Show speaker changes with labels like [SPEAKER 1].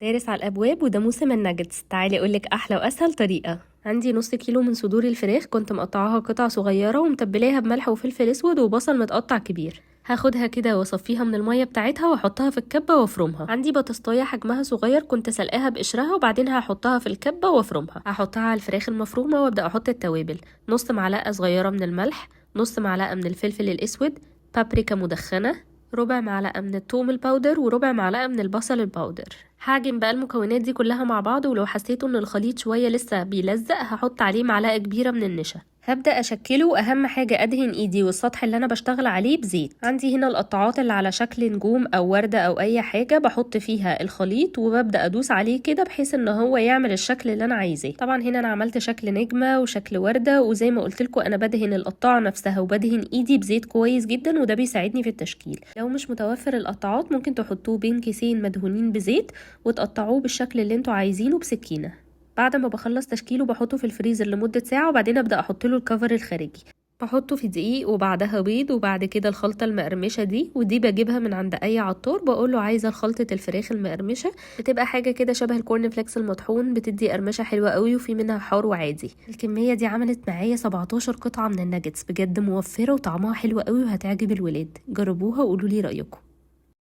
[SPEAKER 1] دارس على الابواب وده موسم الناجتس. تعالي اقولك احلى واسهل طريقه. عندي نص كيلو من صدور الفراخ، كنت مقطعاها قطع صغيره ومتبلاها بملح وفلفل اسود وبصل متقطع كبير. هاخدها كده واصفيها من الميه بتاعتها واحطها في الكبه وافرمها. عندي بطاطايه حجمها صغير كنت سلقاها بقشرها وبعدين هحطها في الكبه وافرمها. هحطها على الفراخ المفرومه وابدا احط التوابل: نص معلقه صغيره من الملح، نص معلقه من الفلفل الاسود، بابريكا مدخنه، ربع معلقة من الثوم الباودر، وربع معلقة من البصل الباودر. هعجن بقى المكونات دي كلها مع بعض، ولو حسيتوا ان الخليط شوية لسه بيلزق هحط عليه معلقة كبيرة من النشا. هبدأ أشكله. أهم حاجة أدهن إيدي والسطح اللي أنا بشتغل عليه بزيت. عندي هنا القطعات اللي على شكل نجوم أو وردة أو أي حاجة، بحط فيها الخليط وببدأ أدوس عليه كده بحيث إن هو يعمل الشكل اللي أنا عايزاه. طبعا هنا أنا عملت شكل نجمة وشكل وردة، وزي ما قلتلكوا أنا بدهن القطاعة نفسها وبدهن إيدي بزيت كويس جدا، وده بيساعدني في التشكيل. لو مش متوفر القطعات ممكن تحطوه بين كيسين مدهونين بزيت وتقطعوه بالشكل اللي انتوا عايزينه بسكينة. بعد ما بخلص تشكيله بحطه في الفريزر لمدة ساعة، وبعدين ابدأ احط له الكفر الخارجي. بحطه في دقيق وبعدها بيض وبعد كده الخلطة المقرمشة دي، ودي بجيبها من عند اي عطار بقول له عايزة خلطة الفراخ المقرمشة. بتبقى حاجة كده شبه الكورن فليكس المطحون، بتدي قرمشة حلوة قوي وفي منها حار وعادي. الكمية دي عملت معايا 17 قطعة من الناجتس، بجد موفرة وطعمها حلو قوي وهتعجب الولاد. جربوها وقولوا لي رأيكم.